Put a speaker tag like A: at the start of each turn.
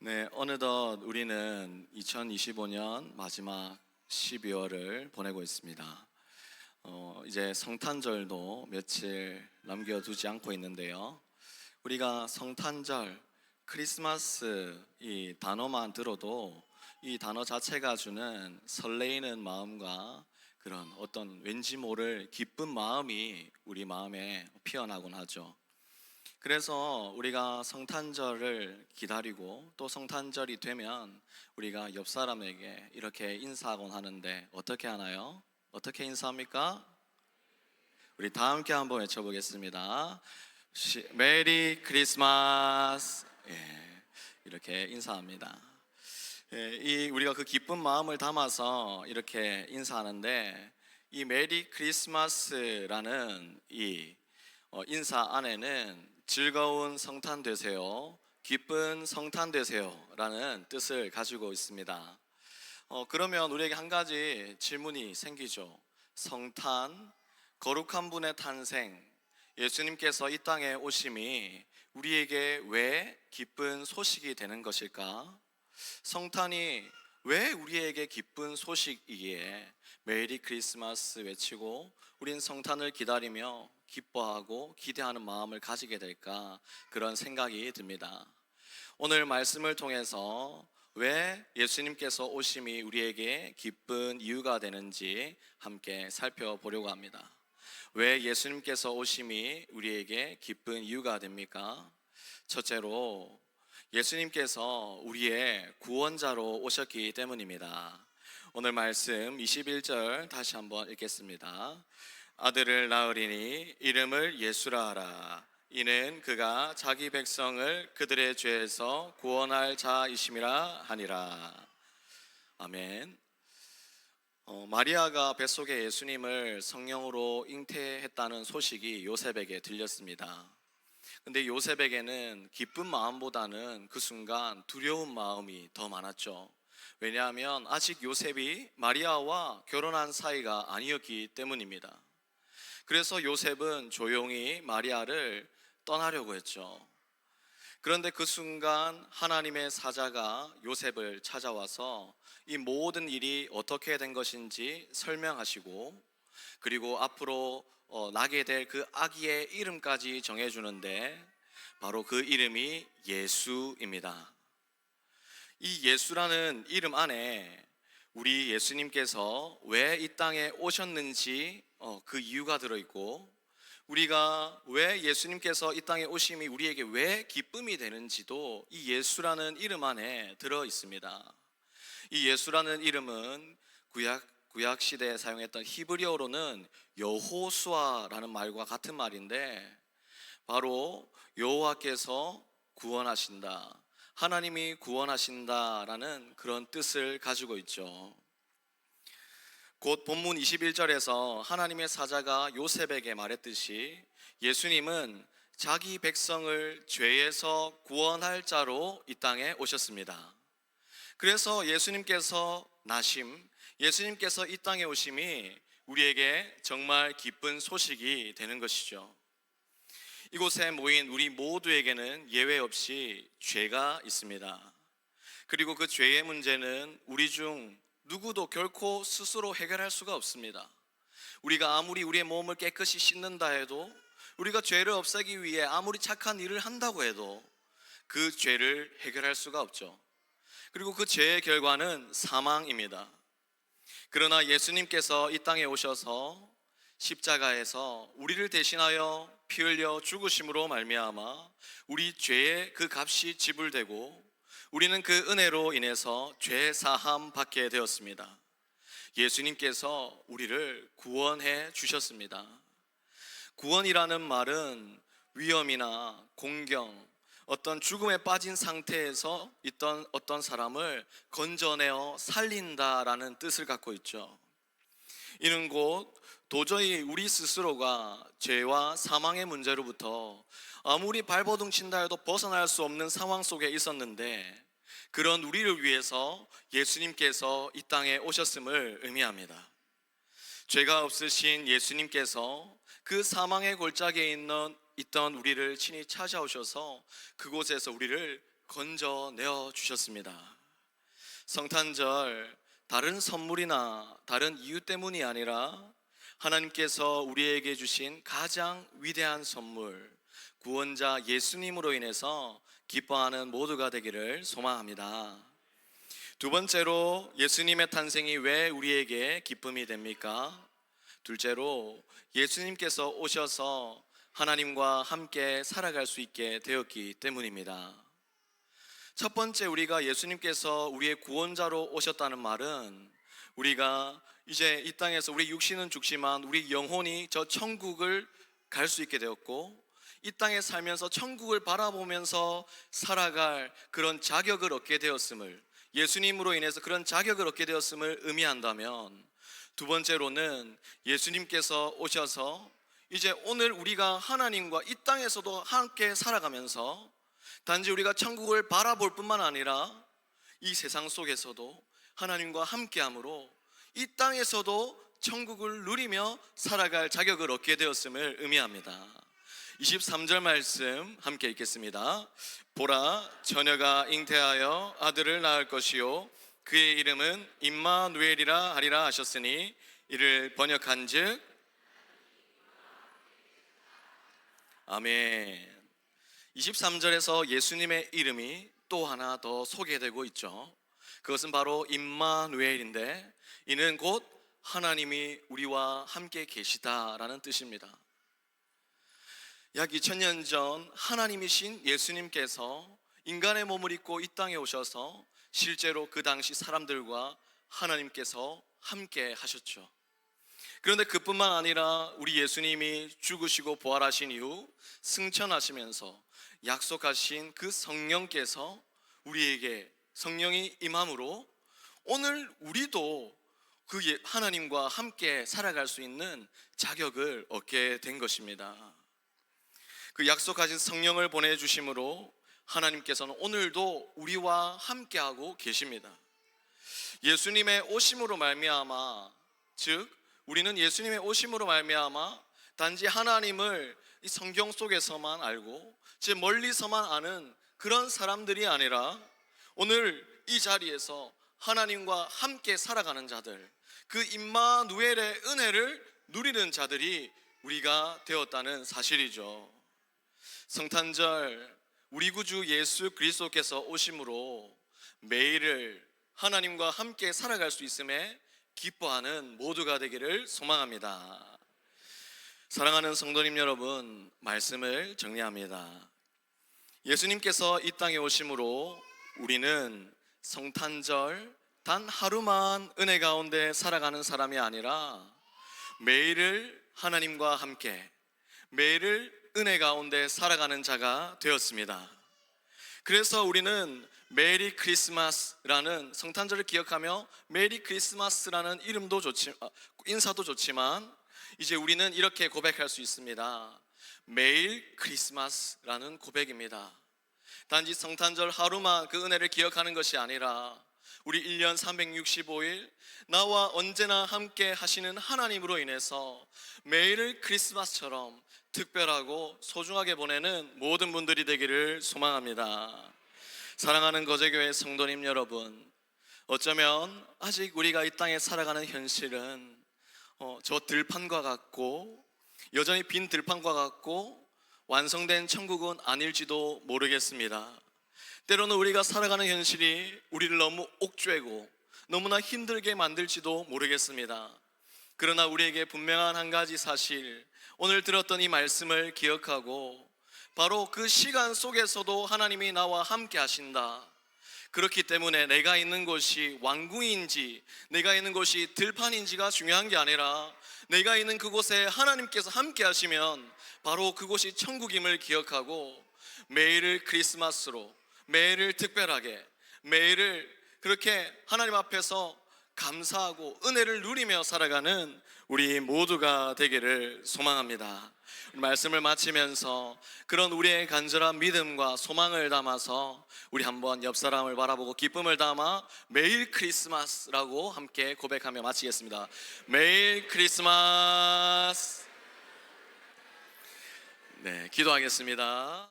A: 네, 어느덧 우리는 2025년 마지막 12월을 보내고 있습니다. 이제 성탄절도 며칠 남겨두지 않고 있는데요. 우리가 성탄절, 크리스마스 이 단어만 들어도 이 단어 자체가 주는 설레이는 마음과 그런 어떤 왠지 모를 기쁜 마음이 우리 마음에 피어나곤 하죠. 그래서 우리가 성탄절을 기다리고 또 성탄절이 되면 우리가 옆 사람에게 이렇게 인사하곤 하는데 어떻게 하나요? 어떻게 인사합니까? 우리 다 함께 한번 외쳐보겠습니다. 메리 크리스마스. 이렇게 인사합니다. 우리가 그 기쁜 마음을 담아서 이렇게 인사하는데 이 메리 크리스마스라는 이 인사 안에는 즐거운 성탄 되세요, 기쁜 성탄 되세요 라는 뜻을 가지고 있습니다. 그러면 우리에게 한 가지 질문이 생기죠. 성탄, 거룩한 분의 탄생, 예수님께서 이 땅에 오심이 우리에게 왜 기쁜 소식이 되는 것일까? 성탄이 왜 우리에게 기쁜 소식이기에 메리 크리스마스 외치고 우린 성탄을 기다리며 기뻐하고 기대하는 마음을 가지게 될까, 그런 생각이 듭니다. 오늘 말씀을 통해서 왜 예수님께서 오심이 우리에게 기쁜 이유가 되는지 함께 살펴보려고 합니다. 왜 예수님께서 오심이 우리에게 기쁜 이유가 됩니까? 첫째로 예수님께서 우리의 구원자로 오셨기 때문입니다. 오늘 말씀 21절 다시 한번 읽겠습니다. 아들을 낳으리니 이름을 예수라 하라. 이는 그가 자기 백성을 그들의 죄에서 구원할 자이심이라 하니라. 아멘. 마리아가 뱃속에 예수님을 성령으로 잉태했다는 소식이 요셉에게 들렸습니다. 근데 요셉에게는 기쁜 마음보다는 그 순간 두려운 마음이 더 많았죠. 왜냐하면 아직 요셉이 마리아와 결혼한 사이가 아니었기 때문입니다. 그래서 요셉은 조용히 마리아를 떠나려고 했죠. 그런데 그 순간 하나님의 사자가 요셉을 찾아와서 이 모든 일이 어떻게 된 것인지 설명하시고, 그리고 앞으로 나게 될 그 아기의 이름까지 정해주는데 바로 그 이름이 예수입니다. 이 예수라는 이름 안에 우리 예수님께서 왜 이 땅에 오셨는지 그 이유가 들어있고, 우리가 왜 예수님께서 이 땅에 오심이 우리에게 왜 기쁨이 되는지도 이 예수라는 이름 안에 들어있습니다. 이 예수라는 이름은 구약 시대에 사용했던 히브리어로는 여호수아라는 말과 같은 말인데, 바로 여호와께서 구원하신다, 하나님이 구원하신다라는 그런 뜻을 가지고 있죠. 곧 본문 21절에서 하나님의 사자가 요셉에게 말했듯이 예수님은 자기 백성을 죄에서 구원할 자로 이 땅에 오셨습니다. 그래서 예수님께서 예수님께서 이 땅에 오심이 우리에게 정말 기쁜 소식이 되는 것이죠. 이곳에 모인 우리 모두에게는 예외 없이 죄가 있습니다. 그리고 그 죄의 문제는 우리 중 누구도 결코 스스로 해결할 수가 없습니다. 우리가 아무리 우리의 몸을 깨끗이 씻는다 해도, 우리가 죄를 없애기 위해 아무리 착한 일을 한다고 해도 그 죄를 해결할 수가 없죠. 그리고 그 죄의 결과는 사망입니다. 그러나 예수님께서 이 땅에 오셔서 십자가에서 우리를 대신하여 피 흘려 죽으심으로 말미암아 우리 죄의 그 값이 지불되고 우리는 그 은혜로 인해서 죄 사함 받게 되었습니다. 예수님께서 우리를 구원해 주셨습니다. 구원이라는 말은 위험이나 공경, 어떤 죽음에 빠진 상태에서 있던 어떤 사람을 건져내어 살린다라는 뜻을 갖고 있죠. 이는 곧 도저히 우리 스스로가 죄와 사망의 문제로부터 아무리 발버둥 친다 해도 벗어날 수 없는 상황 속에 있었는데, 그런 우리를 위해서 예수님께서 이 땅에 오셨음을 의미합니다. 죄가 없으신 예수님께서 그 사망의 골짜기에 있던 우리를 친히 찾아오셔서 그곳에서 우리를 건져내어 주셨습니다. 성탄절 다른 선물이나 다른 이유 때문이 아니라 하나님께서 우리에게 주신 가장 위대한 선물, 구원자 예수님으로 인해서 기뻐하는 모두가 되기를 소망합니다. 두 번째로, 예수님의 탄생이 왜 우리에게 기쁨이 됩니까? 둘째로, 예수님께서 오셔서 하나님과 함께 살아갈 수 있게 되었기 때문입니다. 첫 번째, 우리가 예수님께서 우리의 구원자로 오셨다는 말은 우리가 이제 이 땅에서 우리 육신은 죽지만 우리 영혼이 저 천국을 갈 수 있게 되었고, 이 땅에 살면서 천국을 바라보면서 살아갈 그런 자격을 얻게 되었음을, 예수님으로 인해서 그런 자격을 얻게 되었음을 의미한다면, 두 번째로는 예수님께서 오셔서 이제 오늘 우리가 하나님과 이 땅에서도 함께 살아가면서 단지 우리가 천국을 바라볼 뿐만 아니라 이 세상 속에서도 하나님과 함께함으로 이 땅에서도 천국을 누리며 살아갈 자격을 얻게 되었음을 의미합니다. 23절 말씀 함께 읽겠습니다. 보라, 처녀가 잉태하여 아들을 낳을 것이요 그의 이름은 임마누엘이라 하리라 하셨으니, 이를 번역한즉 아멘. 23절에서 예수님의 이름이 또 하나 더 소개되고 있죠. 그것은 바로 임마누엘인데, 이는 곧 하나님이 우리와 함께 계시다라는 뜻입니다. 약 2000년 전 하나님이신 예수님께서 인간의 몸을 입고 이 땅에 오셔서 실제로 그 당시 사람들과 하나님께서 함께 하셨죠. 그런데 그뿐만 아니라 우리 예수님이 죽으시고 부활하신 이후 승천하시면서 약속하신 그 성령께서 우리에게 성령이 임함으로 오늘 우리도 그 하나님과 함께 살아갈 수 있는 자격을 얻게 된 것입니다. 그 약속하신 성령을 보내주심으로 하나님께서는 오늘도 우리와 함께하고 계십니다. 예수님의 오심으로 말미암아, 즉 우리는 예수님의 오심으로 말미암아 단지 하나님을 이 성경 속에서만 알고 제 멀리서만 아는 그런 사람들이 아니라 오늘 이 자리에서 하나님과 함께 살아가는 자들, 그 임마누엘의 은혜를 누리는 자들이 우리가 되었다는 사실이죠. 성탄절, 우리 구주 예수 그리스도께서 오심으로 매일을 하나님과 함께 살아갈 수 있음에 기뻐하는 모두가 되기를 소망합니다. 사랑하는 성도님 여러분, 말씀을 정리합니다. 예수님께서 이 땅에 오심으로 우리는 성탄절 단 하루만 은혜 가운데 살아가는 사람이 아니라 매일을 하나님과 함께, 매일을 은혜 가운데 살아가는 자가 되었습니다. 그래서 우리는 메리 크리스마스라는, 성탄절을 기억하며 메리 크리스마스라는 이름도 인사도 좋지만 이제 우리는 이렇게 고백할 수 있습니다. 매일 크리스마스라는 고백입니다. 단지 성탄절 하루만 그 은혜를 기억하는 것이 아니라 우리 1년 365일 나와 언제나 함께 하시는 하나님으로 인해서 매일을 크리스마스처럼 특별하고 소중하게 보내는 모든 분들이 되기를 소망합니다. 사랑하는 거제교회 성도님 여러분, 어쩌면 아직 우리가 이 땅에 살아가는 현실은 저 들판과 같고, 여전히 빈 들판과 같고 완성된 천국은 아닐지도 모르겠습니다. 때로는 우리가 살아가는 현실이 우리를 너무 옥죄고 너무나 힘들게 만들지도 모르겠습니다. 그러나 우리에게 분명한 한 가지 사실, 오늘 들었던 이 말씀을 기억하고 바로 그 시간 속에서도 하나님이 나와 함께 하신다. 그렇기 때문에 내가 있는 곳이 왕궁인지 내가 있는 곳이 들판인지가 중요한 게 아니라 내가 있는 그곳에 하나님께서 함께 하시면 바로 그곳이 천국임을 기억하고 매일을 크리스마스로, 매일을 특별하게, 매일을 그렇게 하나님 앞에서 감사하고 은혜를 누리며 살아가는 우리 모두가 되기를 소망합니다. 말씀을 마치면서 그런 우리의 간절한 믿음과 소망을 담아서 우리 한번 옆 사람을 바라보고 기쁨을 담아 매일 크리스마스라고 함께 고백하며 마치겠습니다. 매일 크리스마스. 네, 기도하겠습니다.